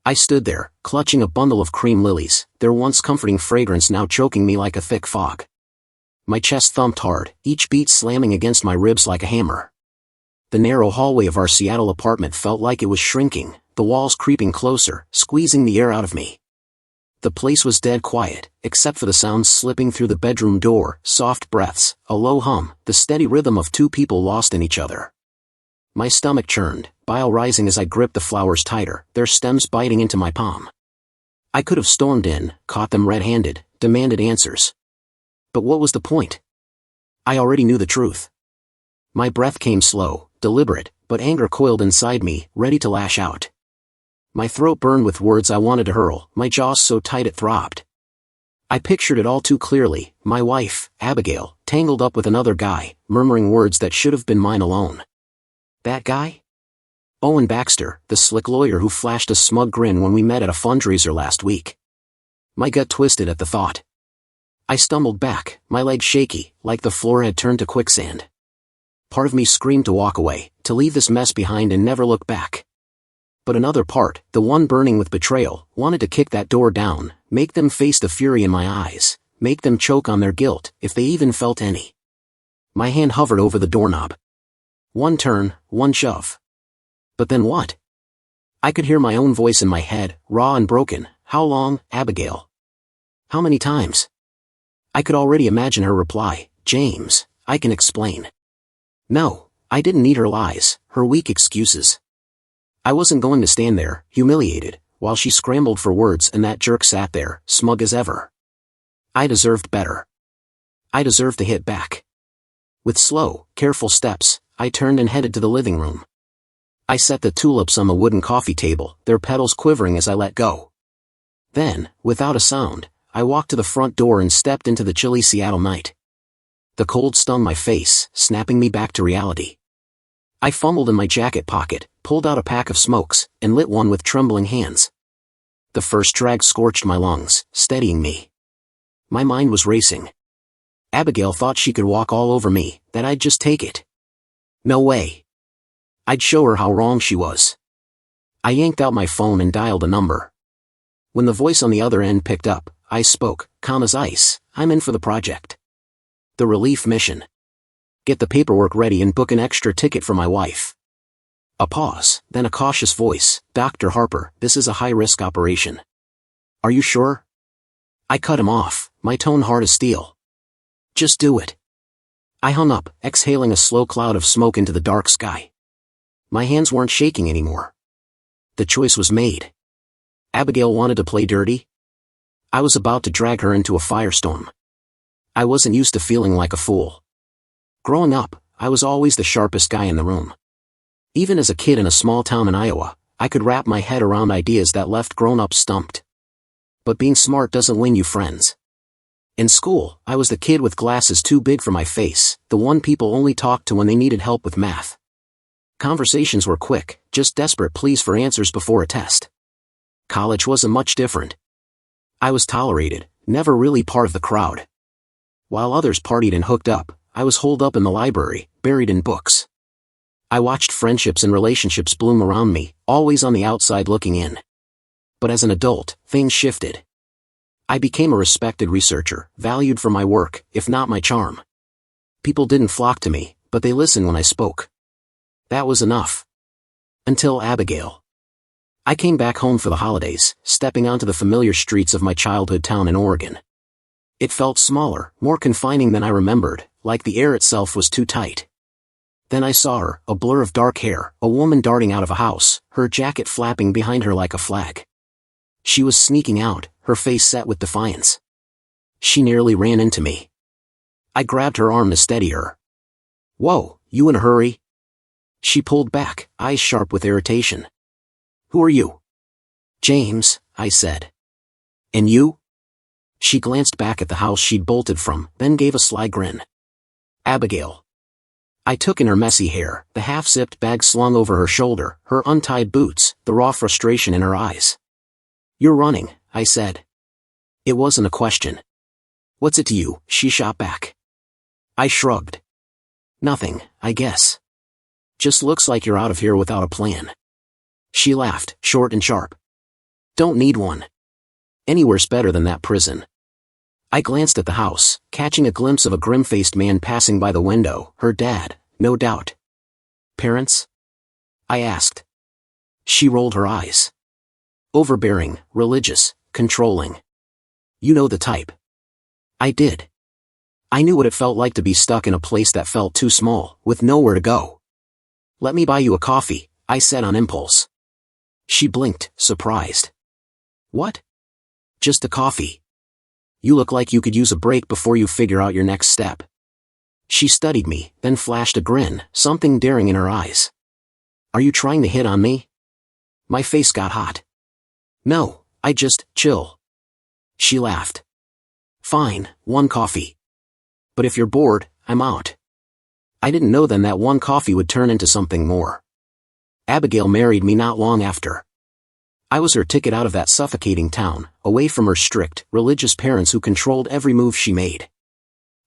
I stood there, clutching a bundle of cream lilies, their once comforting fragrance now choking me like a thick fog. My chest thumped hard, each beat slamming against my ribs like a hammer. The narrow hallway of our Seattle apartment felt like it was shrinking, the walls creeping closer, squeezing the air out of me. The place was dead quiet, except for the sounds slipping through the bedroom door, soft breaths, a low hum, the steady rhythm of two people lost in each other. My stomach churned, bile rising as I gripped the flowers tighter, their stems biting into my palm. I could have stormed in, caught them red-handed, demanded answers. But what was the point? I already knew the truth. My breath came slow, deliberate, but anger coiled inside me, ready to lash out. My throat burned with words I wanted to hurl, my jaws so tight it throbbed. I pictured it all too clearly, my wife, Abigail, tangled up with another guy, murmuring words that should have been mine alone. That guy? Owen Baxter, the slick lawyer who flashed a smug grin when we met at a fundraiser last week. My gut twisted at the thought. I stumbled back, my legs shaky, like the floor had turned to quicksand. Part of me screamed to walk away, to leave this mess behind and never look back. But another part, the one burning with betrayal, wanted to kick that door down, make them face the fury in my eyes, make them choke on their guilt, if they even felt any. My hand hovered over the doorknob. One turn, one shove. But then what? I could hear my own voice in my head, raw and broken. How long, Abigail? How many times? I could already imagine her reply, James, I can explain. No, I didn't need her lies, her weak excuses. I wasn't going to stand there, humiliated, while she scrambled for words and that jerk sat there, smug as ever. I deserved better. I deserved to hit back. With slow, careful steps, I turned and headed to the living room. I set the tulips on the wooden coffee table, their petals quivering as I let go. Then, without a sound, I walked to the front door and stepped into the chilly Seattle night. The cold stung my face, snapping me back to reality. I fumbled in my jacket pocket, pulled out a pack of smokes, and lit one with trembling hands. The first drag scorched my lungs, steadying me. My mind was racing. Abigail thought she could walk all over me, that I'd just take it. No way. I'd show her how wrong she was. I yanked out my phone and dialed a number. When the voice on the other end picked up, I spoke, calm as ice, I'm in for the project. The relief mission. Get the paperwork ready and book an extra ticket for my wife. A pause, then a cautious voice, Dr. Harper, this is a high-risk operation. Are you sure? I cut him off, my tone hard as steel. Just do it. I hung up, exhaling a slow cloud of smoke into the dark sky. My hands weren't shaking anymore. The choice was made. Abigail wanted to play dirty. I was about to drag her into a firestorm. I wasn't used to feeling like a fool. Growing up, I was always the sharpest guy in the room. Even as a kid in a small town in Iowa, I could wrap my head around ideas that left grown-ups stumped. But being smart doesn't win you friends. In school, I was the kid with glasses too big for my face, the one people only talked to when they needed help with math. Conversations were quick, just desperate pleas for answers before a test. College wasn't much different. I was tolerated, never really part of the crowd. While others partied and hooked up, I was holed up in the library, buried in books. I watched friendships and relationships bloom around me, always on the outside looking in. But as an adult, things shifted. I became a respected researcher, valued for my work, if not my charm. People didn't flock to me, but they listened when I spoke. That was enough. Until Abigail. I came back home for the holidays, stepping onto the familiar streets of my childhood town in Oregon. It felt smaller, more confining than I remembered, like the air itself was too tight. Then I saw her, a blur of dark hair, a woman darting out of a house, her jacket flapping behind her like a flag. She was sneaking out, her face set with defiance. She nearly ran into me. I grabbed her arm to steady her. Whoa, you in a hurry? She pulled back, eyes sharp with irritation. Who are you? James, I said. And you? She glanced back at the house she'd bolted from, then gave a sly grin. Abigail. I took in her messy hair, the half-zipped bag slung over her shoulder, her untied boots, the raw frustration in her eyes. You're running, I said. It wasn't a question. What's it to you? She shot back. I shrugged. Nothing, I guess. Just looks like you're out of here without a plan. She laughed, short and sharp. Don't need one. Anywhere's better than that prison. I glanced at the house, catching a glimpse of a grim-faced man passing by the window, her dad, no doubt. Parents? I asked. She rolled her eyes. Overbearing, religious, controlling. You know the type. I did. I knew what it felt like to be stuck in a place that felt too small, with nowhere to go. Let me buy you a coffee, I said on impulse. She blinked, surprised. What? Just a coffee. You look like you could use a break before you figure out your next step. She studied me, then flashed a grin, something daring in her eyes. Are you trying to hit on me? My face got hot. No, I just, chill. She laughed. Fine, one coffee. But if you're bored, I'm out. I didn't know then that one coffee would turn into something more. Abigail married me not long after. I was her ticket out of that suffocating town, away from her strict, religious parents who controlled every move she made.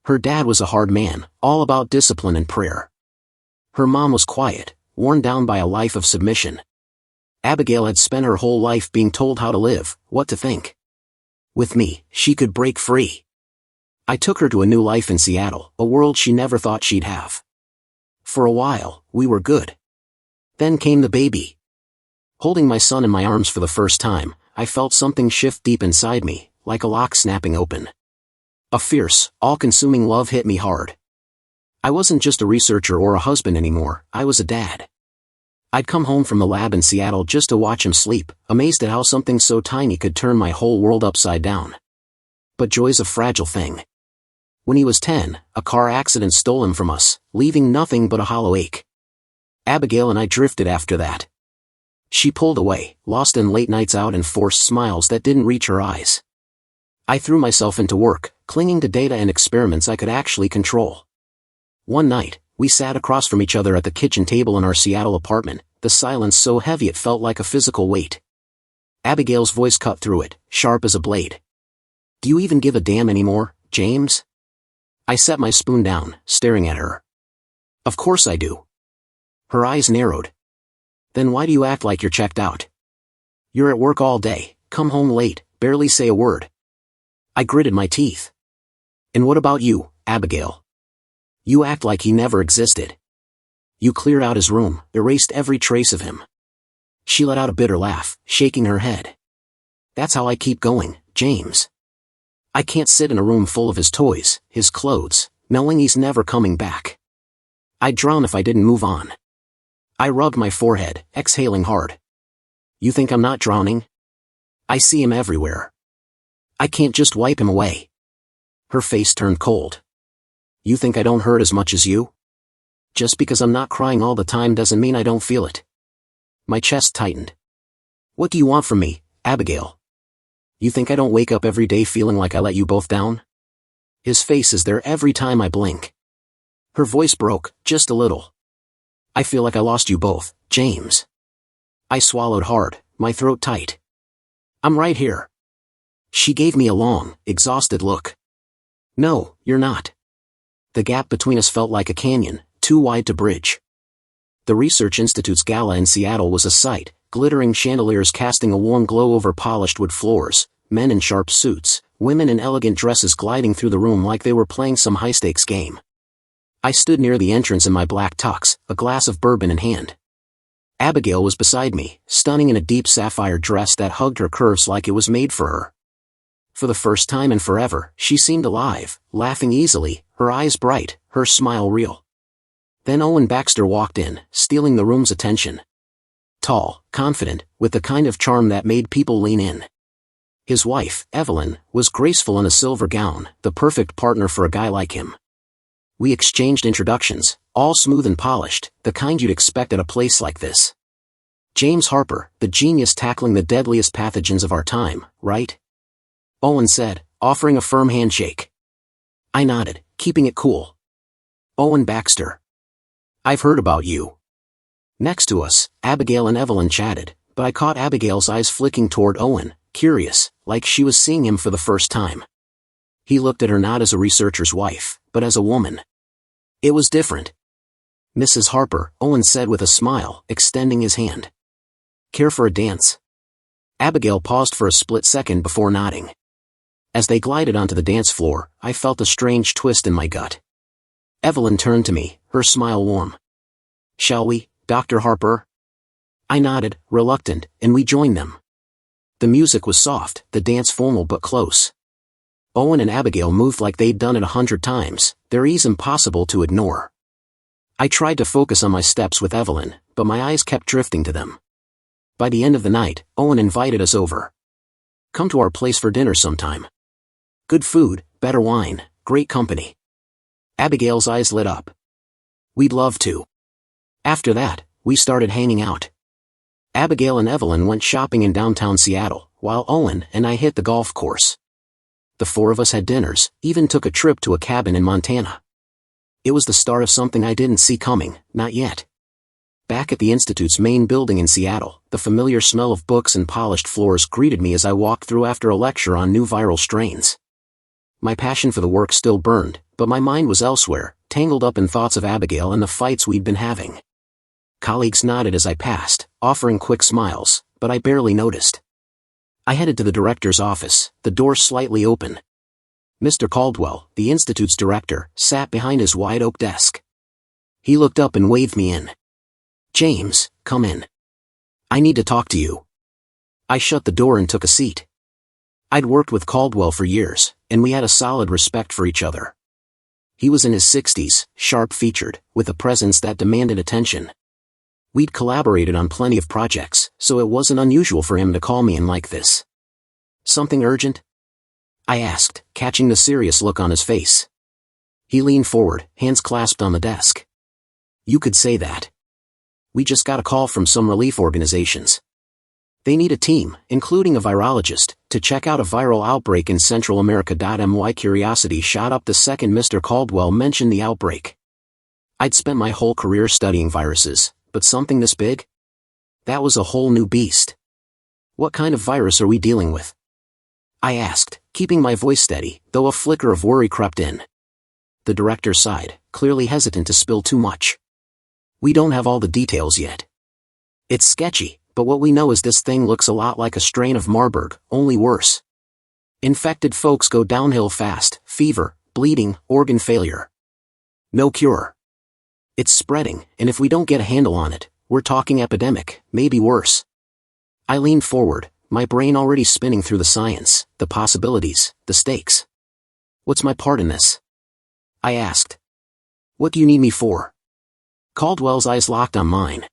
Her dad was a hard man, all about discipline and prayer. Her mom was quiet, worn down by a life of submission. Abigail had spent her whole life being told how to live, what to think. With me, she could break free. I took her to a new life in Seattle, a world she never thought she'd have. For a while, we were good. Then came the baby. Holding my son in my arms for the first time, I felt something shift deep inside me, like a lock snapping open. A fierce, all-consuming love hit me hard. I wasn't just a researcher or a husband anymore, I was a dad. I'd come home from the lab in Seattle just to watch him sleep, amazed at how something so tiny could turn my whole world upside down. But joy's a fragile thing. When he was 10, a car accident stole him from us, leaving nothing but a hollow ache. Abigail and I drifted after that. She pulled away, lost in late nights out and forced smiles that didn't reach her eyes. I threw myself into work, clinging to data and experiments I could actually control. One night, we sat across from each other at the kitchen table in our Seattle apartment, the silence so heavy it felt like a physical weight. Abigail's voice cut through it, sharp as a blade. Do you even give a damn anymore, James? I set my spoon down, staring at her. Of course I do. Her eyes narrowed. Then why do you act like you're checked out? You're at work all day, come home late, barely say a word. I gritted my teeth. And what about you, Abigail? You act like he never existed. You cleared out his room, erased every trace of him. She let out a bitter laugh, shaking her head. That's how I keep going, James. I can't sit in a room full of his toys, his clothes, knowing he's never coming back. I'd drown if I didn't move on. I rubbed my forehead, exhaling hard. You think I'm not drowning? I see him everywhere. I can't just wipe him away. Her face turned cold. You think I don't hurt as much as you? Just because I'm not crying all the time doesn't mean I don't feel it. My chest tightened. What do you want from me, Abigail? You think I don't wake up every day feeling like I let you both down? His face is there every time I blink. Her voice broke, just a little. I feel like I lost you both, James. I swallowed hard, my throat tight. I'm right here. She gave me a long, exhausted look. No, you're not. The gap between us felt like a canyon, too wide to bridge. The Research Institute's gala in Seattle was a sight, glittering chandeliers casting a warm glow over polished wood floors, men in sharp suits, women in elegant dresses gliding through the room like they were playing some high-stakes game. I stood near the entrance in my black tux, a glass of bourbon in hand. Abigail was beside me, stunning in a deep sapphire dress that hugged her curves like it was made for her. For the first time in forever, she seemed alive, laughing easily, her eyes bright, her smile real. Then Owen Baxter walked in, stealing the room's attention. Tall, confident, with the kind of charm that made people lean in. His wife, Evelyn, was graceful in a silver gown, the perfect partner for a guy like him. We exchanged introductions, all smooth and polished, the kind you'd expect at a place like this. James Harper, the genius tackling the deadliest pathogens of our time, right? Owen said, offering a firm handshake. I nodded, keeping it cool. Owen Baxter. I've heard about you. Next to us, Abigail and Evelyn chatted, but I caught Abigail's eyes flicking toward Owen, curious, like she was seeing him for the first time. He looked at her not as a researcher's wife, but as a woman. It was different. Mrs. Harper, Owen said with a smile, extending his hand. Care for a dance? Abigail paused for a split second before nodding. As they glided onto the dance floor, I felt a strange twist in my gut. Evelyn turned to me, her smile warm. "Shall we, Dr. Harper?" I nodded, reluctant, and we joined them. The music was soft, the dance formal but close. Owen and Abigail moved like they'd done it 100 times, their ease impossible to ignore. I tried to focus on my steps with Evelyn, but my eyes kept drifting to them. By the end of the night, Owen invited us over. "Come to our place for dinner sometime. Good food, better wine, great company." Abigail's eyes lit up. "We'd love to." After that, we started hanging out. Abigail and Evelyn went shopping in downtown Seattle, while Owen and I hit the golf course. The four of us had dinners, even took a trip to a cabin in Montana. It was the start of something I didn't see coming, not yet. Back at the Institute's main building in Seattle, the familiar smell of books and polished floors greeted me as I walked through after a lecture on new viral strains. My passion for the work still burned, but my mind was elsewhere, tangled up in thoughts of Abigail and the fights we'd been having. Colleagues nodded as I passed, offering quick smiles, but I barely noticed. I headed to the director's office, the door slightly open. Mr. Caldwell, the Institute's director, sat behind his wide oak desk. He looked up and waved me in. "James, come in. I need to talk to you." I shut the door and took a seat. I'd worked with Caldwell for years, and we had a solid respect for each other. He was in his 60s, sharp-featured, with a presence that demanded attention. We'd collaborated on plenty of projects, so it wasn't unusual for him to call me in like this. "Something urgent?" I asked, catching the serious look on his face. He leaned forward, hands clasped on the desk. "You could say that. We just got a call from some relief organizations. They need a team, including a virologist, to check out a viral outbreak in Central America. My curiosity shot up the second Mr. Caldwell mentioned the outbreak. I'd spent my whole career studying viruses, but something this big? That was a whole new beast. "What kind of virus are we dealing with?" I asked, keeping my voice steady, though a flicker of worry crept in. The director sighed, clearly hesitant to spill too much. "We don't have all the details yet. It's sketchy, but what we know is this thing looks a lot like a strain of Marburg, only worse. Infected folks go downhill fast, fever, bleeding, organ failure. No cure. It's spreading, and if we don't get a handle on it, we're talking epidemic, maybe worse." I leaned forward, my brain already spinning through the science, the possibilities, the stakes. "What's my part in this?" I asked. "What do you need me for?" Caldwell's eyes locked on mine.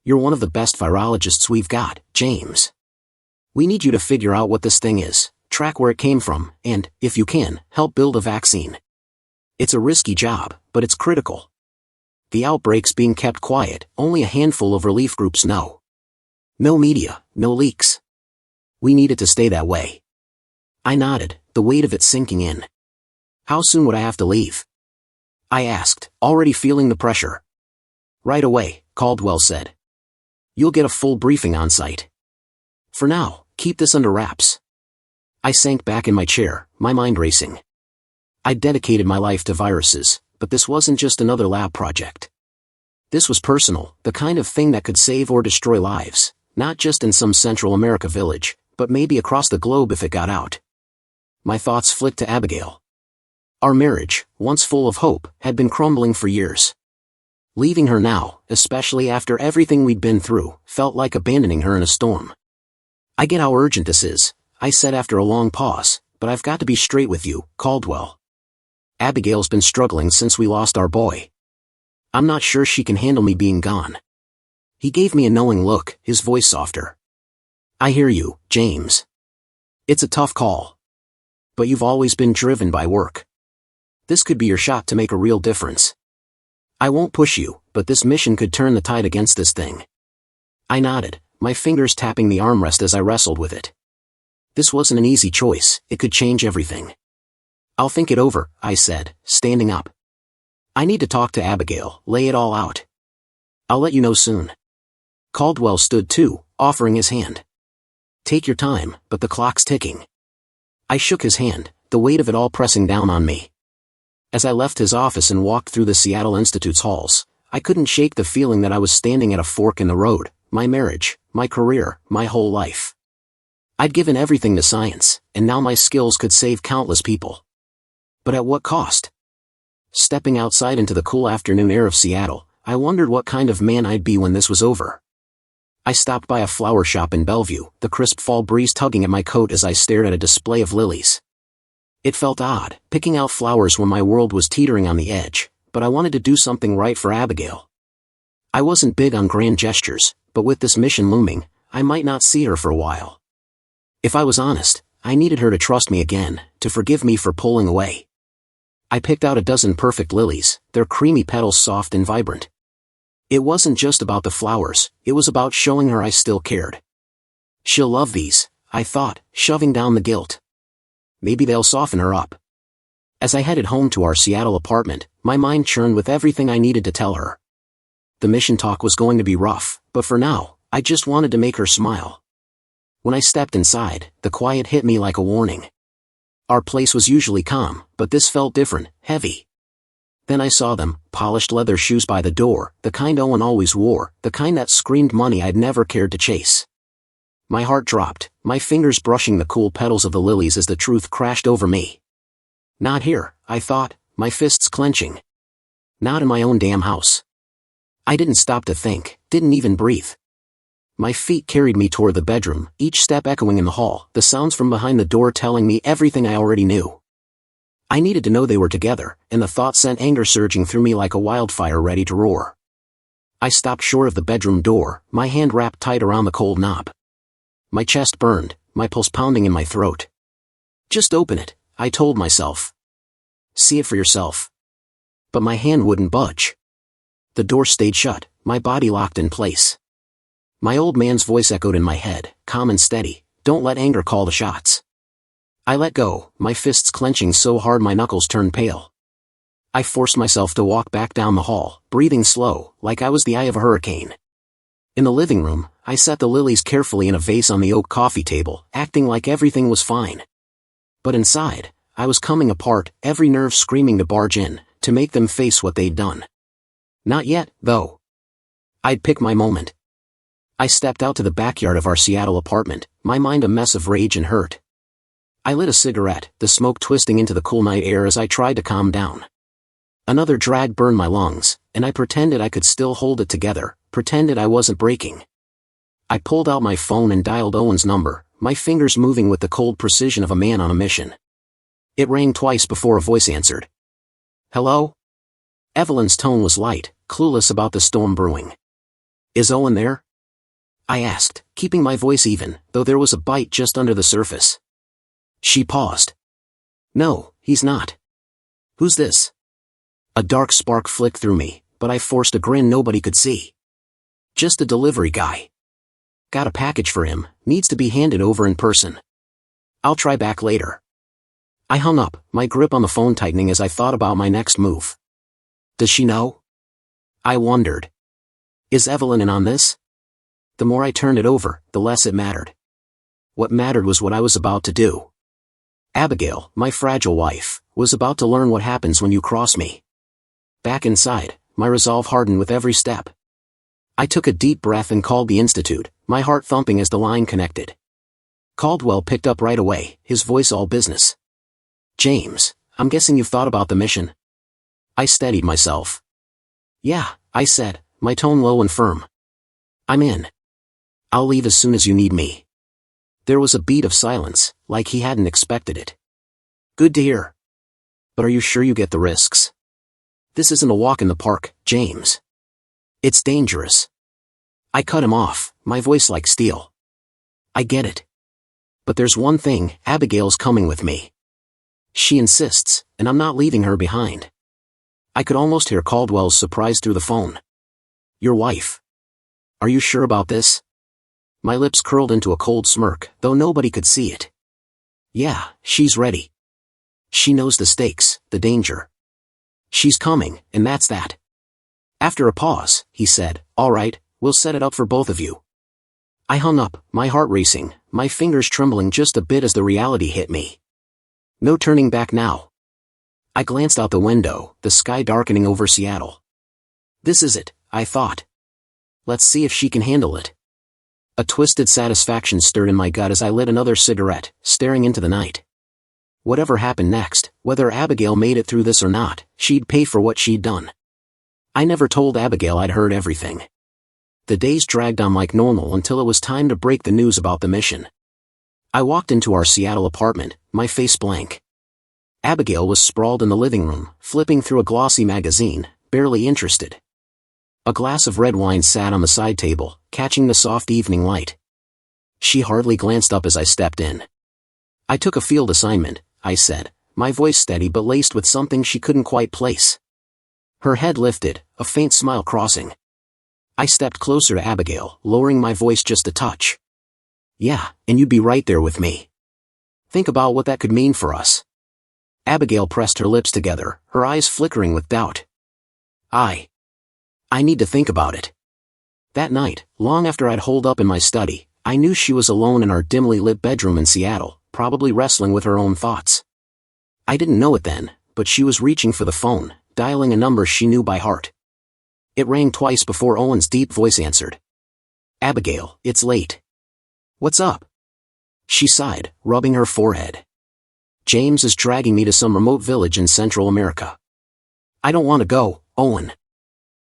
"You're one of the best virologists we've got, James. We need you to figure out what this thing is, track where it came from, and, if you can, help build a vaccine. It's a risky job, but it's critical. The outbreak's being kept quiet, only a handful of relief groups know. No media, no leaks. We need it to stay that way." I nodded, the weight of it sinking in. "How soon would I have to leave?" I asked, already feeling the pressure. "Right away," Caldwell said. "You'll get a full briefing on site. For now, keep this under wraps." I sank back in my chair, my mind racing. I'd dedicated my life to viruses, but this wasn't just another lab project. This was personal, the kind of thing that could save or destroy lives, not just in some Central America village, but maybe across the globe if it got out. My thoughts flicked to Abigail. Our marriage, once full of hope, had been crumbling for years. Leaving her now, especially after everything we'd been through, felt like abandoning her in a storm. "I get how urgent this is," I said after a long pause, "but I've got to be straight with you, Caldwell. Abigail's been struggling since we lost our boy. I'm not sure she can handle me being gone." He gave me a knowing look, his voice softer. "I hear you, James. It's a tough call. But you've always been driven by work. This could be your shot to make a real difference. I won't push you, but this mission could turn the tide against this thing." I nodded, my fingers tapping the armrest as I wrestled with it. This wasn't an easy choice, it could change everything. "I'll think it over," I said, standing up. "I need to talk to Abigail, lay it all out. I'll let you know soon." Caldwell stood too, offering his hand. "Take your time, but the clock's ticking." I shook his hand, the weight of it all pressing down on me. As I left his office and walked through the Seattle Institute's halls, I couldn't shake the feeling that I was standing at a fork in the road, my marriage, my career, my whole life. I'd given everything to science, and now my skills could save countless people. But at what cost? Stepping outside into the cool afternoon air of Seattle, I wondered what kind of man I'd be when this was over. I stopped by a flower shop in Bellevue, the crisp fall breeze tugging at my coat as I stared at a display of lilies. It felt odd, picking out flowers when my world was teetering on the edge, but I wanted to do something right for Abigail. I wasn't big on grand gestures, but with this mission looming, I might not see her for a while. If I was honest, I needed her to trust me again, to forgive me for pulling away. I picked out a dozen perfect lilies, their creamy petals soft and vibrant. It wasn't just about the flowers, it was about showing her I still cared. She'll love these, I thought, shoving down the guilt. Maybe they'll soften her up. As I headed home to our Seattle apartment, my mind churned with everything I needed to tell her. The mission talk was going to be rough, but for now, I just wanted to make her smile. When I stepped inside, the quiet hit me like a warning. Our place was usually calm, but this felt different, heavy. Then I saw them, polished leather shoes by the door, the kind Owen always wore, the kind that screamed money I'd never cared to chase. My heart dropped, my fingers brushing the cool petals of the lilies as the truth crashed over me. Not here, I thought, my fists clenching. Not in my own damn house. I didn't stop to think, didn't even breathe. My feet carried me toward the bedroom, each step echoing in the hall, the sounds from behind the door telling me everything I already knew. I needed to know they were together, and the thought sent anger surging through me like a wildfire ready to roar. I stopped short of the bedroom door, my hand wrapped tight around the cold knob. My chest burned, my pulse pounding in my throat. Just open it, I told myself. See it for yourself. But my hand wouldn't budge. The door stayed shut, my body locked in place. My old man's voice echoed in my head, calm and steady, don't let anger call the shots. I let go, my fists clenching so hard my knuckles turned pale. I forced myself to walk back down the hall, breathing slow, like I was the eye of a hurricane. In the living room, I set the lilies carefully in a vase on the oak coffee table, acting like everything was fine. But inside, I was coming apart, every nerve screaming to barge in, to make them face what they'd done. Not yet, though. I'd pick my moment. I stepped out to the backyard of our Seattle apartment, my mind a mess of rage and hurt. I lit a cigarette, the smoke twisting into the cool night air as I tried to calm down. Another drag burned my lungs, and I pretended I could still hold it together, pretended I wasn't breaking. I pulled out my phone and dialed Owen's number, my fingers moving with the cold precision of a man on a mission. It rang twice before a voice answered. Hello? Evelyn's tone was light, clueless about the storm brewing. Is Owen there? I asked, keeping my voice even, though there was a bite just under the surface. She paused. No, he's not. Who's this? A dark spark flicked through me, but I forced a grin nobody could see. Just a delivery guy. Got a package for him, needs to be handed over in person. I'll try back later. I hung up, my grip on the phone tightening as I thought about my next move. Does she know? I wondered. Is Evelyn in on this? The more I turned it over, the less it mattered. What mattered was what I was about to do. Abigail, my fragile wife, was about to learn what happens when you cross me. Back inside, my resolve hardened with every step. I took a deep breath and called the institute, my heart thumping as the line connected. Caldwell picked up right away, his voice all business. James, I'm guessing you've thought about the mission. I steadied myself. Yeah, I said, my tone low and firm. I'm in. I'll leave as soon as you need me. There was a beat of silence, like he hadn't expected it. Good to hear. But are you sure you get the risks? This isn't a walk in the park, James. It's dangerous. I cut him off, my voice like steel. I get it. But there's one thing, Abigail's coming with me. She insists, and I'm not leaving her behind. I could almost hear Caldwell's surprise through the phone. Your wife. Are you sure about this? My lips curled into a cold smirk, though nobody could see it. Yeah, she's ready. She knows the stakes, the danger. She's coming, and that's that. After a pause, he said, all right, we'll set it up for both of you. I hung up, my heart racing, my fingers trembling just a bit as the reality hit me. No turning back now. I glanced out the window, the sky darkening over Seattle. This is it, I thought. Let's see if she can handle it. A twisted satisfaction stirred in my gut as I lit another cigarette, staring into the night. Whatever happened next, whether Abigail made it through this or not, she'd pay for what she'd done. I never told Abigail I'd heard everything. The days dragged on like normal until it was time to break the news about the mission. I walked into our Seattle apartment, my face blank. Abigail was sprawled in the living room, flipping through a glossy magazine, barely interested. A glass of red wine sat on the side table, catching the soft evening light. She hardly glanced up as I stepped in. "I took a field assignment," I said, my voice steady but laced with something she couldn't quite place. Her head lifted, a faint smile crossing. I stepped closer to Abigail, lowering my voice just a touch. "Yeah, and you'd be right there with me. Think about what that could mean for us." Abigail pressed her lips together, her eyes flickering with doubt. I need to think about it." That night, long after I'd holed up in my study, I knew she was alone in our dimly lit bedroom in Seattle, probably wrestling with her own thoughts. I didn't know it then, but she was reaching for the phone, dialing a number she knew by heart. It rang twice before Owen's deep voice answered. "Abigail, it's late." "What's up?" She sighed, rubbing her forehead. "James is dragging me to some remote village in Central America." "I don't want to go, Owen."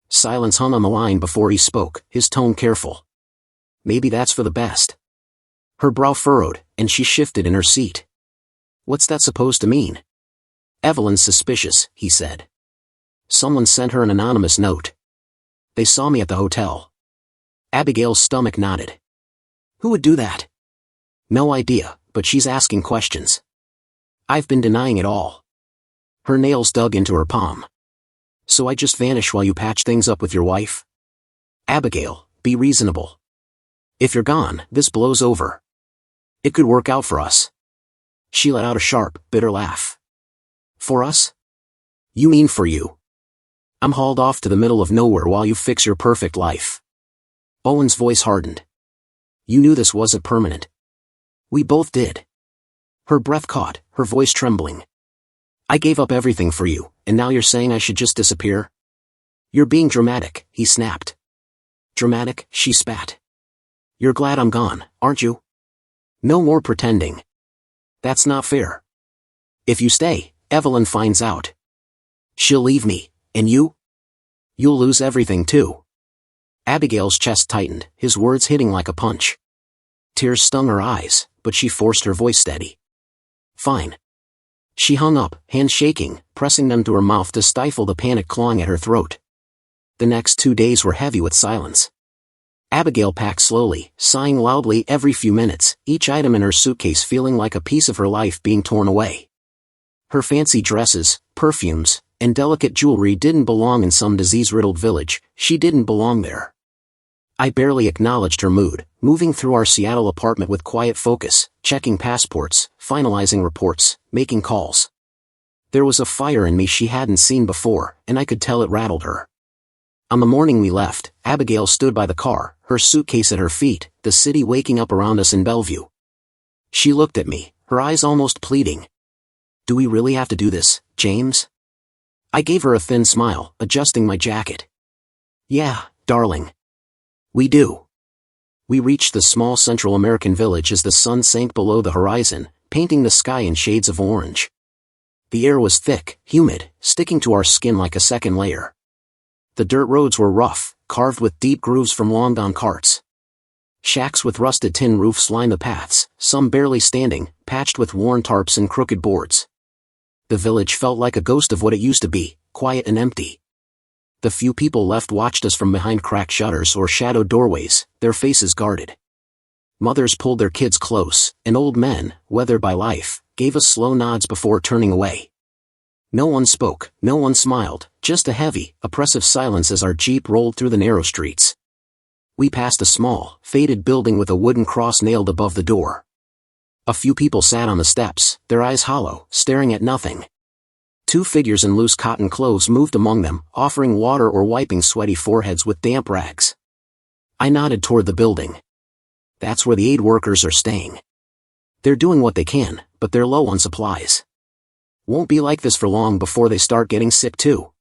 Silence hung on the line before he spoke, his tone careful. "Maybe that's for the best." Her brow furrowed, and she shifted in her seat. "What's that supposed to mean?" "Evelyn's suspicious," he said. "Someone sent her an anonymous note. They saw me at the hotel." Abigail's stomach knotted. "Who would do that?" "No idea, but she's asking questions." "I've been denying it all." Her nails dug into her palm. "So I just vanish while you patch things up with your wife?" "Abigail, be reasonable. If you're gone, this blows over. It could work out for us." She let out a sharp, bitter laugh. "For us? You mean for you? I'm hauled off to the middle of nowhere while you fix your perfect life." Owen's voice hardened. "You knew this wasn't permanent." "We both did." Her breath caught, her voice trembling. "I gave up everything for you, and now you're saying I should just disappear?" "You're being dramatic," he snapped. "Dramatic?" she spat. "You're glad I'm gone, aren't you?" "No more pretending. That's not fair. If you stay, Evelyn finds out. She'll leave me, and you? You'll lose everything too." Abigail's chest tightened, his words hitting like a punch. Tears stung her eyes, but she forced her voice steady. "Fine." She hung up, hands shaking, pressing them to her mouth to stifle the panic clawing at her throat. The next 2 days were heavy with silence. Abigail packed slowly, sighing loudly every few minutes, each item in her suitcase feeling like a piece of her life being torn away. Her fancy dresses, perfumes, and delicate jewelry didn't belong in some disease-riddled village, she didn't belong there. I barely acknowledged her mood, moving through our Seattle apartment with quiet focus, checking passports, finalizing reports, making calls. There was a fire in me she hadn't seen before, and I could tell it rattled her. On the morning we left, Abigail stood by the car, her suitcase at her feet, the city waking up around us in Bellevue. She looked at me, her eyes almost pleading. "Do we really have to do this, James?" I gave her a thin smile, adjusting my jacket. "Yeah, darling. We do." We reached the small Central American village as the sun sank below the horizon, painting the sky in shades of orange. The air was thick, humid, sticking to our skin like a second layer. The dirt roads were rough, carved with deep grooves from long-gone carts. Shacks with rusted tin roofs lined the paths, some barely standing, patched with worn tarps and crooked boards. The village felt like a ghost of what it used to be, quiet and empty. The few people left watched us from behind cracked shutters or shadowed doorways, their faces guarded. Mothers pulled their kids close, and old men, weathered by life, gave us slow nods before turning away. No one spoke, no one smiled, just a heavy, oppressive silence as our Jeep rolled through the narrow streets. We passed a small, faded building with a wooden cross nailed above the door. A few people sat on the steps, their eyes hollow, staring at nothing. 2 figures in loose cotton clothes moved among them, offering water or wiping sweaty foreheads with damp rags. I nodded toward the building. "That's where the aid workers are staying. They're doing what they can, but they're low on supplies. Won't be like this for long before they start getting sick too."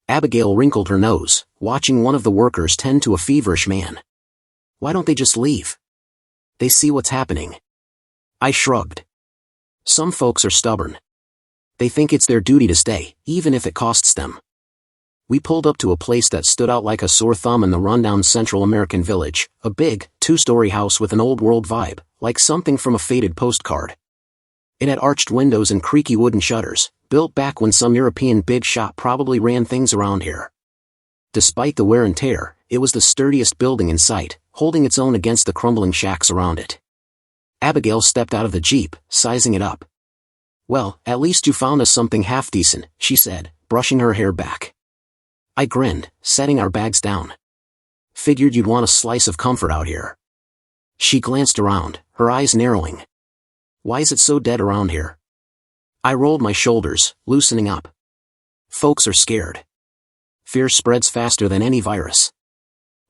Abigail wrinkled her nose, watching one of the workers tend to a feverish man. Why don't they just leave? They see what's happening. I shrugged. Some folks are stubborn. They think it's their duty to stay, even if it costs them. We pulled up to a place that stood out like a sore thumb in the rundown Central American village, a big, two-story house with an old-world vibe, like something from a faded postcard. It had arched windows and creaky wooden shutters, built back when some European big shot probably ran things around here. Despite the wear and tear, it was the sturdiest building in sight, holding its own against the crumbling shacks around it. Abigail stepped out of the Jeep, sizing it up. "Well, at least you found us something half-decent," she said, brushing her hair back. I grinned, setting our bags down. "Figured you'd want a slice of comfort out here." She glanced around, her eyes narrowing. "Why is it so dead around here?" I rolled my shoulders, loosening up. "Folks are scared. Fear spreads faster than any virus.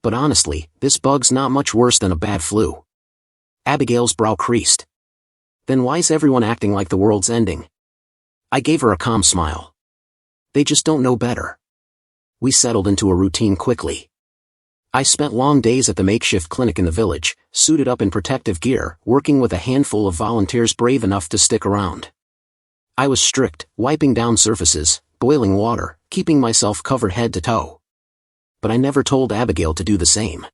But honestly, this bug's not much worse than a bad flu." Abigail's brow creased. "Then why's everyone acting like the world's ending?" I gave her a calm smile. "They just don't know better." We settled into a routine quickly. I spent long days at the makeshift clinic in the village, suited up in protective gear, working with a handful of volunteers brave enough to stick around. I was strict, wiping down surfaces, boiling water, keeping myself covered head to toe. But I never told Abigail to do the same.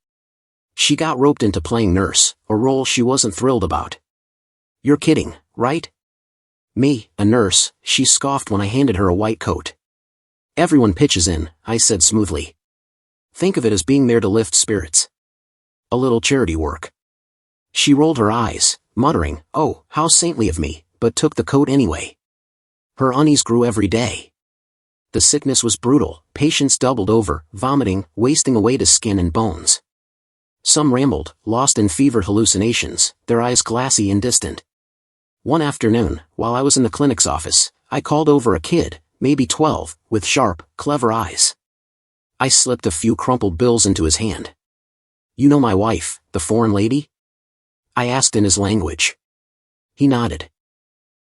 She got roped into playing nurse, a role she wasn't thrilled about. "You're kidding, right?" "Me, a nurse," she scoffed when I handed her a white coat. "Everyone pitches in," I said smoothly. "Think of it as being there to lift spirits. A little charity work." She rolled her eyes, muttering, "Oh, how saintly of me," but took the coat anyway. Her unease grew every day. The sickness was brutal, patients doubled over, vomiting, wasting away to skin and bones. Some rambled, lost in fevered hallucinations, their eyes glassy and distant. One afternoon, while I was in the clinic's office, I called over a kid, maybe 12, with sharp, clever eyes. I slipped a few crumpled bills into his hand. "You know my wife, the foreign lady?" I asked in his language. He nodded.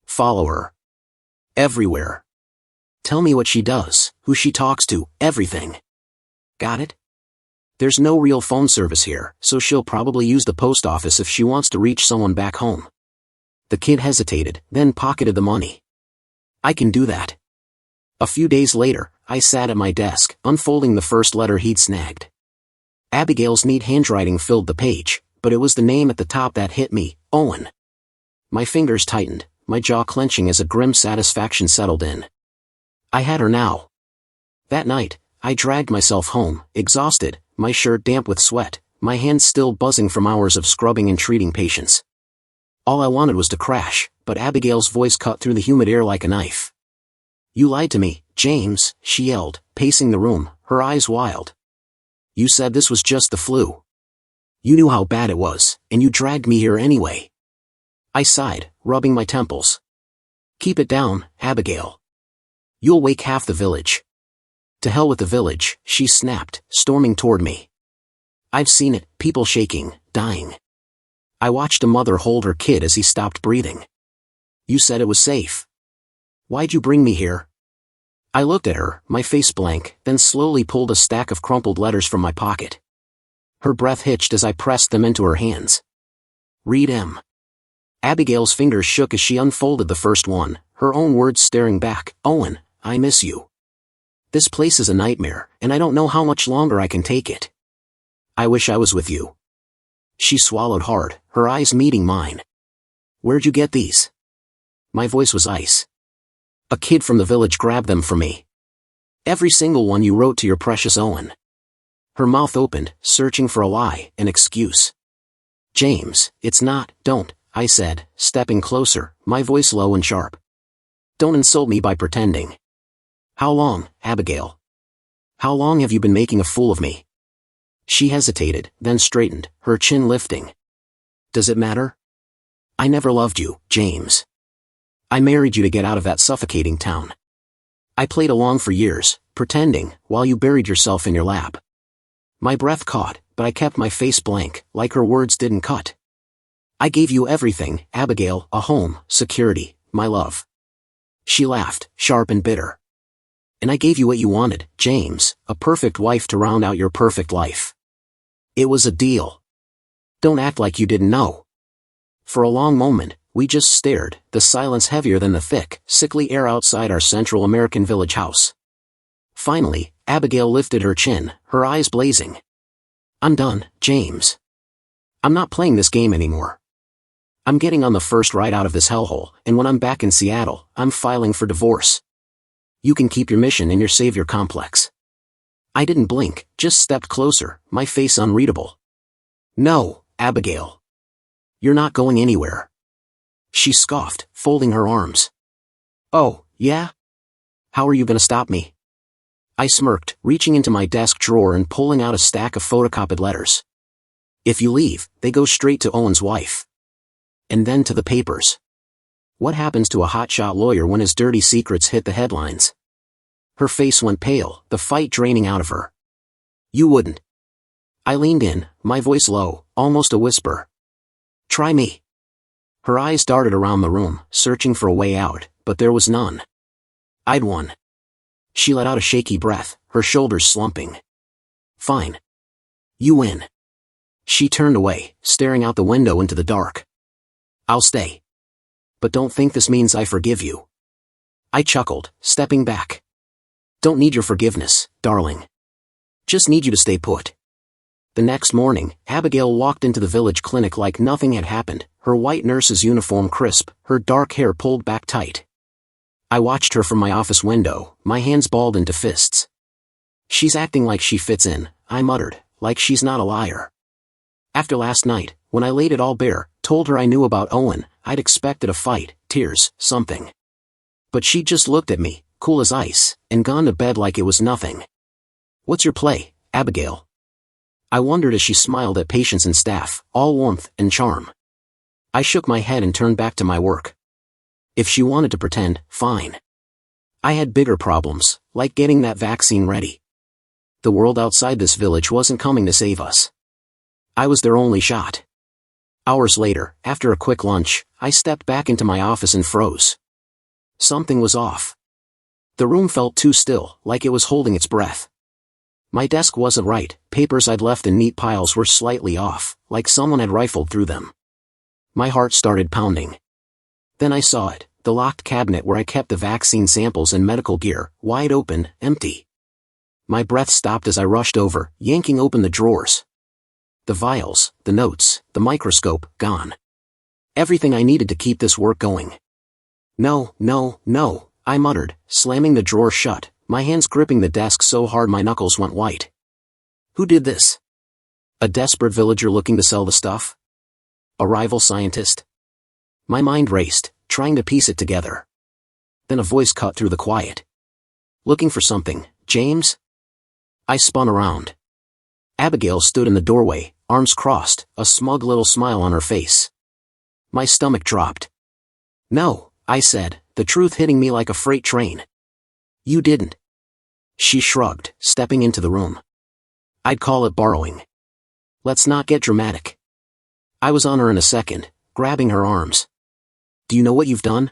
"Follow her. Everywhere. Tell me what she does, who she talks to, everything. Got it? There's no real phone service here, so she'll probably use the post office if she wants to reach someone back home." The kid hesitated, then pocketed the money. "I can do that." A few days later, I sat at my desk, unfolding the first letter he'd snagged. Abigail's neat handwriting filled the page, but it was the name at the top that hit me, Owen. My fingers tightened, my jaw clenching as a grim satisfaction settled in. I had her now. That night, I dragged myself home, exhausted, my shirt damp with sweat, my hands still buzzing from hours of scrubbing and treating patients. All I wanted was to crash, but Abigail's voice cut through the humid air like a knife. "You lied to me, James," she yelled, pacing the room, her eyes wild. "You said this was just the flu. You knew how bad it was, and you dragged me here anyway." I sighed, rubbing my temples. "Keep it down, Abigail. You'll wake half the village." "To hell with the village," she snapped, storming toward me. "I've seen it, people shaking, dying. I watched a mother hold her kid as he stopped breathing. You said it was safe. Why'd you bring me here?" I looked at her, my face blank, then slowly pulled a stack of crumpled letters from my pocket. Her breath hitched as I pressed them into her hands. "Read 'em." Abigail's fingers shook as she unfolded the first one, her own words staring back. "Owen, I miss you. This place is a nightmare, and I don't know how much longer I can take it. I wish I was with you." She swallowed hard, her eyes meeting mine. "Where'd you get these?" My voice was ice. "A kid from the village grabbed them from me. Every single one you wrote to your precious Owen." Her mouth opened, searching for a lie, an excuse. "James, it's not, don't," I said, stepping closer, my voice low and sharp. "Don't insult me by pretending. How long, Abigail? How long have you been making a fool of me?" She hesitated, then straightened, her chin lifting. "Does it matter? I never loved you, James. I married you to get out of that suffocating town. I played along for years, pretending, while you buried yourself in your lap." My breath caught, but I kept my face blank, like her words didn't cut. "I gave you everything, Abigail, a home, security, my love." She laughed, sharp and bitter. "And I gave you what you wanted, James, a perfect wife to round out your perfect life. It was a deal. Don't act like you didn't know. For a long moment, we just stared, the silence heavier than the thick, sickly air outside our Central American village house. Finally, Abigail lifted her chin, her eyes blazing. I'm done, James. I'm not playing this game anymore. I'm getting on the first ride out of this hellhole, and when I'm back in Seattle, I'm filing for divorce. You can keep your mission and your savior complex. I didn't blink, just stepped closer, my face unreadable. No, Abigail. You're not going anywhere. She scoffed, folding her arms. Oh, yeah? How are you gonna stop me? I smirked, reaching into my desk drawer and pulling out a stack of photocopied letters. If you leave, they go straight to Owen's wife. And then to the papers. What happens to a hotshot lawyer when his dirty secrets hit the headlines? Her face went pale, the fight draining out of her. You wouldn't. I leaned in, my voice low, almost a whisper. Try me. Her eyes darted around the room, searching for a way out, but there was none. I'd won. She let out a shaky breath, her shoulders slumping. Fine. You win. She turned away, staring out the window into the dark. I'll stay. But don't think this means I forgive you. I chuckled, stepping back. Don't need your forgiveness, darling. Just need you to stay put. The next morning, Abigail walked into the village clinic like nothing had happened, her white nurse's uniform crisp, her dark hair pulled back tight. I watched her from my office window, my hands balled into fists. She's acting like she fits in, I muttered, like she's not a liar. After last night, when I laid it all bare, told her I knew about Owen, I'd expected a fight, tears, something. But she just looked at me, cool as ice, and gone to bed like it was nothing. What's your play, Abigail? I wondered as she smiled at patients and staff, all warmth and charm. I shook my head and turned back to my work. If she wanted to pretend, fine. I had bigger problems, like getting that vaccine ready. The world outside this village wasn't coming to save us. I was their only shot. Hours later, after a quick lunch, I stepped back into my office and froze. Something was off. The room felt too still, like it was holding its breath. My desk wasn't right, papers I'd left in neat piles were slightly off, like someone had rifled through them. My heart started pounding. Then I saw it, the locked cabinet where I kept the vaccine samples and medical gear, wide open, empty. My breath stopped as I rushed over, yanking open the drawers. The vials, the notes, the microscope, gone. Everything I needed to keep this work going. No, no, no, I muttered, slamming the drawer shut, my hands gripping the desk so hard my knuckles went white. Who did this? A desperate villager looking to sell the stuff? A rival scientist? My mind raced, trying to piece it together. Then a voice cut through the quiet. Looking for something, James? I spun around. Abigail stood in the doorway, arms crossed, a smug little smile on her face. My stomach dropped. No, I said, the truth hitting me like a freight train. You didn't. She shrugged, stepping into the room. I'd call it borrowing. Let's not get dramatic. I was on her in a second, grabbing her arms. Do you know what you've done?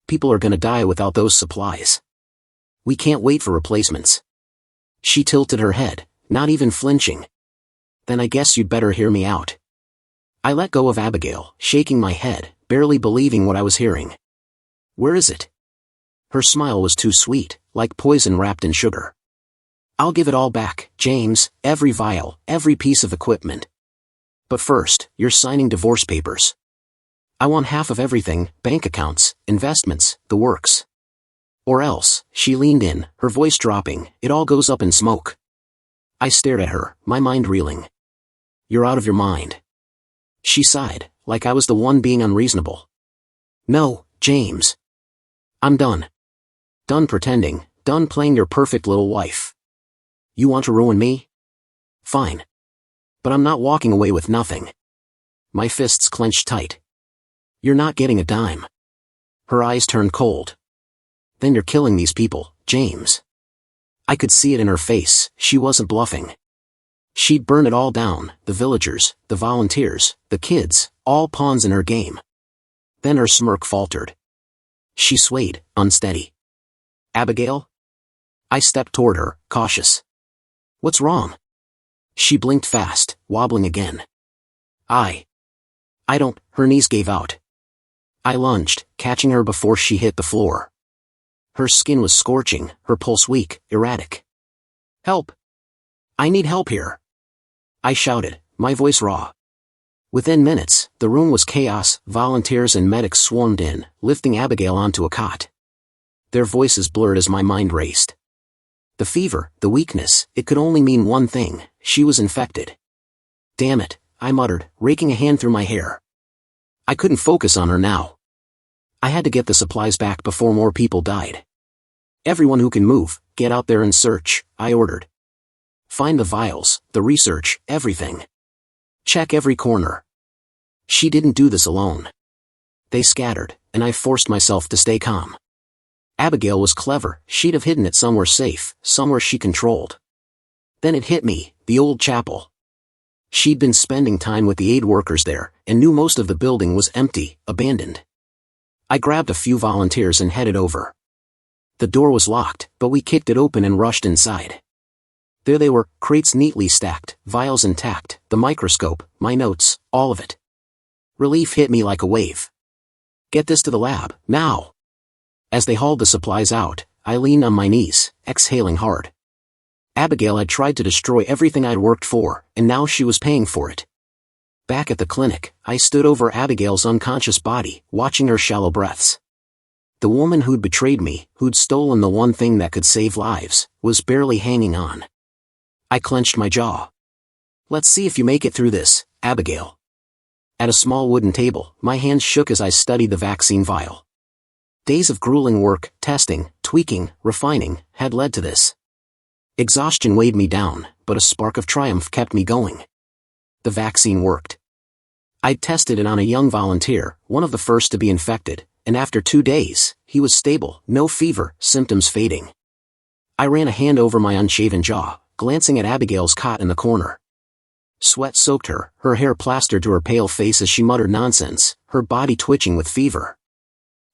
People are gonna die without those supplies. We can't wait for replacements. She tilted her head, not even flinching. Then I guess you'd better hear me out. I let go of Abigail, shaking my head, barely believing what I was hearing. Where is it? Her smile was too sweet, like poison wrapped in sugar. I'll give it all back, James, every vial, every piece of equipment. But first, you're signing divorce papers. I want half of everything, bank accounts, investments, the works. Or else, she leaned in, her voice dropping, it all goes up in smoke. I stared at her, my mind reeling. You're out of your mind. She sighed, like I was the one being unreasonable. No, James. I'm done. Done pretending, done playing your perfect little wife. You want to ruin me? Fine. But I'm not walking away with nothing. My fists clenched tight. You're not getting a dime. Her eyes turned cold. Then you're killing these people, James. I could see it in her face, she wasn't bluffing. She'd burn it all down, the villagers, the volunteers, the kids, all pawns in her game. Then her smirk faltered. She swayed, unsteady. Abigail? I stepped toward her, cautious. What's wrong? She blinked fast, wobbling again. I don't, her knees gave out. I lunged, catching her before she hit the floor. Her skin was scorching, her pulse weak, erratic. Help! I need help here! I shouted, my voice raw. Within minutes, the room was chaos. Volunteers and medics swarmed in, lifting Abigail onto a cot. Their voices blurred as my mind raced. The fever, the weakness, it could only mean one thing: she was infected. Damn it, I muttered, raking a hand through my hair. I couldn't focus on her now. I had to get the supplies back before more people died. Everyone who can move, get out there and search, I ordered. Find the vials, the research, everything. Check every corner. She didn't do this alone. They scattered, and I forced myself to stay calm. Abigail was clever. She'd have hidden it somewhere safe, somewhere she controlled. Then it hit me, the old chapel. She'd been spending time with the aid workers there, and knew most of the building was empty, abandoned. I grabbed a few volunteers and headed over. The door was locked, but we kicked it open and rushed inside. There they were, crates neatly stacked, vials intact, the microscope, my notes, all of it. Relief hit me like a wave. Get this to the lab, now! As they hauled the supplies out, I leaned on my knees, exhaling hard. Abigail had tried to destroy everything I'd worked for, and now she was paying for it. Back at the clinic, I stood over Abigail's unconscious body, watching her shallow breaths. The woman who'd betrayed me, who'd stolen the one thing that could save lives, was barely hanging on. I clenched my jaw. Let's see if you make it through this, Abigail. At a small wooden table, my hands shook as I studied the vaccine vial. Days of grueling work, testing, tweaking, refining, had led to this. Exhaustion weighed me down, but a spark of triumph kept me going. The vaccine worked. I'd tested it on a young volunteer, one of the first to be infected, and after 2 days, he was stable, no fever, symptoms fading. I ran a hand over my unshaven jaw, glancing at Abigail's cot in the corner. Sweat soaked her, her hair plastered to her pale face as she muttered nonsense, her body twitching with fever.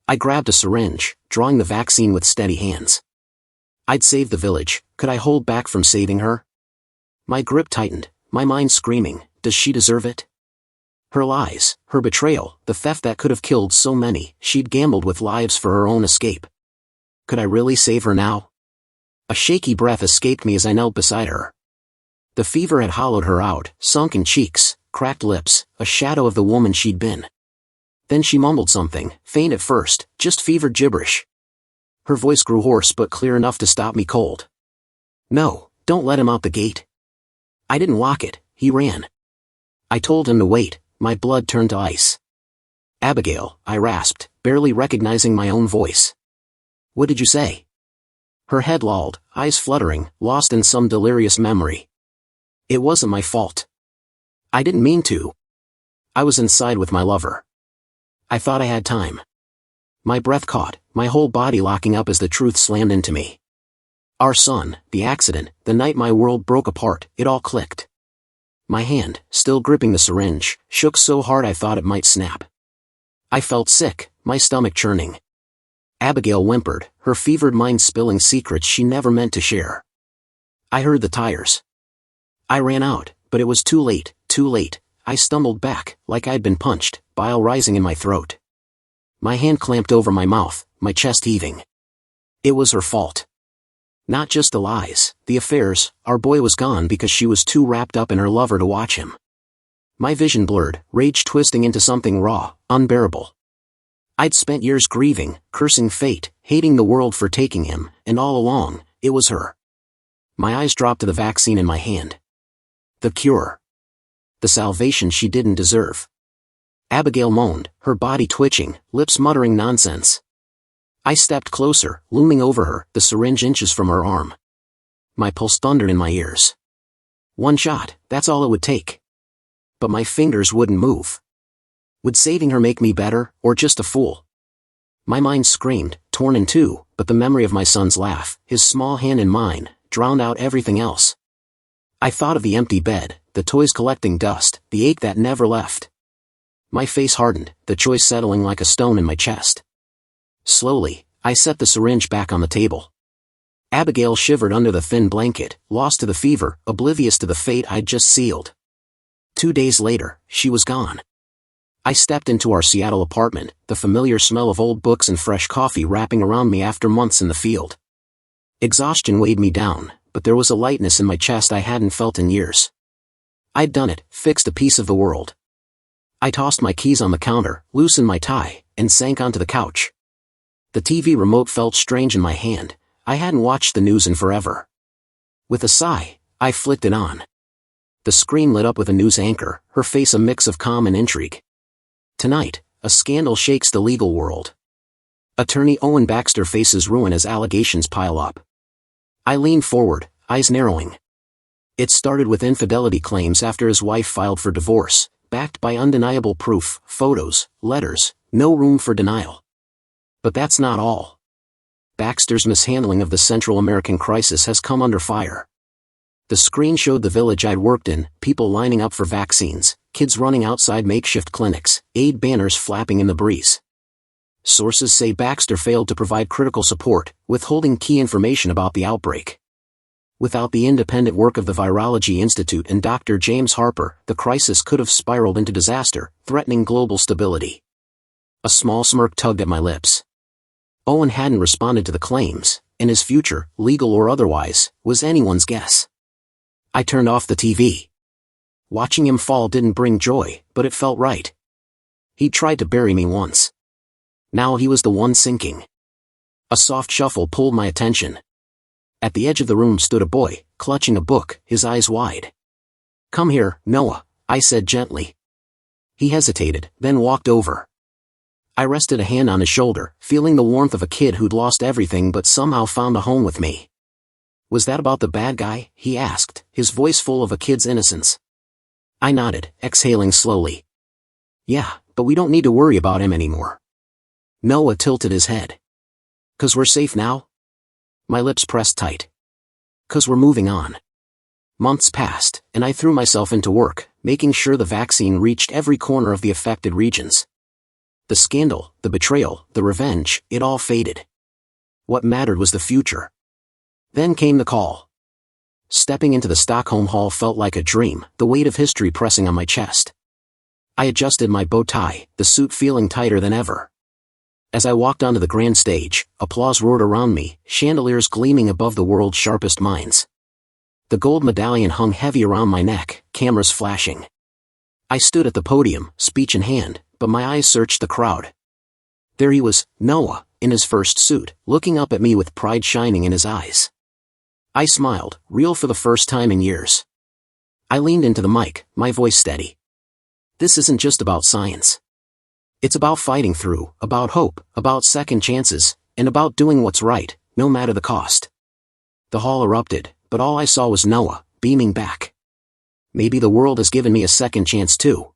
I grabbed a syringe, drawing the vaccine with steady hands. I'd save the village. Could I hold back from saving her? My grip tightened, my mind screaming, does she deserve it? Her lies, her betrayal, the theft that could have killed so many, she'd gambled with lives for her own escape. Could I really save her now? A shaky breath escaped me as I knelt beside her. The fever had hollowed her out, sunken cheeks, cracked lips, a shadow of the woman she'd been. Then she mumbled something, faint at first, just fevered gibberish. Her voice grew hoarse but clear enough to stop me cold. No, don't let him out the gate. I didn't lock it, he ran. I told him to wait, my blood turned to ice. Abigail, I rasped, barely recognizing my own voice. What did you say? Her head lolled, eyes fluttering, lost in some delirious memory. It wasn't my fault. I didn't mean to. I was inside with my lover. I thought I had time. My breath caught, my whole body locking up as the truth slammed into me. Our son, the accident, the night my world broke apart, it all clicked. My hand, still gripping the syringe, shook so hard I thought it might snap. I felt sick, my stomach churning. Abigail whimpered, her fevered mind spilling secrets she never meant to share. I heard the tires. I ran out, but it was too late, too late. I stumbled back, like I'd been punched, bile rising in my throat. My hand clamped over my mouth, my chest heaving. It was her fault. Not just the lies, the affairs. Our boy was gone because she was too wrapped up in her lover to watch him. My vision blurred, rage twisting into something raw, unbearable. I'd spent years grieving, cursing fate, hating the world for taking him, and all along, it was her. My eyes dropped to the vaccine in my hand. The cure. The salvation she didn't deserve. Abigail moaned, her body twitching, lips muttering nonsense. I stepped closer, looming over her, the syringe inches from her arm. My pulse thundered in my ears. One shot, that's all it would take. But my fingers wouldn't move. Would saving her make me better, or just a fool? My mind screamed, torn in two, but the memory of my son's laugh, his small hand in mine, drowned out everything else. I thought of the empty bed, the toys collecting dust, the ache that never left. My face hardened, the choice settling like a stone in my chest. Slowly, I set the syringe back on the table. Abigail shivered under the thin blanket, lost to the fever, oblivious to the fate I'd just sealed. 2 days later, she was gone. I stepped into our Seattle apartment, the familiar smell of old books and fresh coffee wrapping around me after months in the field. Exhaustion weighed me down, but there was a lightness in my chest I hadn't felt in years. I'd done it, fixed a piece of the world. I tossed my keys on the counter, loosened my tie, and sank onto the couch. The TV remote felt strange in my hand. I hadn't watched the news in forever. With a sigh, I flicked it on. The screen lit up with a news anchor, her face a mix of calm and intrigue. Tonight, a scandal shakes the legal world. Attorney Owen Baxter faces ruin as allegations pile up. I leaned forward, eyes narrowing. It started with infidelity claims after his wife filed for divorce, backed by undeniable proof, photos, letters, no room for denial. But that's not all. Baxter's mishandling of the Central American crisis has come under fire. The screen showed the village I'd worked in, people lining up for vaccines, kids running outside makeshift clinics, aid banners flapping in the breeze. Sources say Baxter failed to provide critical support, withholding key information about the outbreak. Without the independent work of the Virology Institute and Dr. James Harper, the crisis could have spiraled into disaster, threatening global stability. A small smirk tugged at my lips. Owen hadn't responded to the claims, and his future, legal or otherwise, was anyone's guess. I turned off the TV. Watching him fall didn't bring joy, but it felt right. He tried to bury me once. Now he was the one sinking. A soft shuffle pulled my attention. At the edge of the room stood a boy, clutching a book, his eyes wide. "Come here, Noah," I said gently. He hesitated, then walked over. I rested a hand on his shoulder, feeling the warmth of a kid who'd lost everything but somehow found a home with me. "Was that about the bad guy?" he asked, his voice full of a kid's innocence. I nodded, exhaling slowly. "Yeah, but we don't need to worry about him anymore." Noah tilted his head. "'Cause we're safe now?" My lips pressed tight. "'Cause we're moving on." Months passed, and I threw myself into work, making sure the vaccine reached every corner of the affected regions. The scandal, the betrayal, the revenge, it all faded. What mattered was the future. Then came the call. Stepping into the Stockholm Hall felt like a dream, the weight of history pressing on my chest. I adjusted my bow tie, the suit feeling tighter than ever. As I walked onto the grand stage, applause roared around me, chandeliers gleaming above the world's sharpest minds. The gold medallion hung heavy around my neck, cameras flashing. I stood at the podium, speech in hand, but my eyes searched the crowd. There he was, Noah, in his first suit, looking up at me with pride shining in his eyes. I smiled, real for the first time in years. I leaned into the mic, my voice steady. This isn't just about science. It's about fighting through, about hope, about second chances, and about doing what's right, no matter the cost. The hall erupted, but all I saw was Noah, beaming back. Maybe the world has given me a second chance too.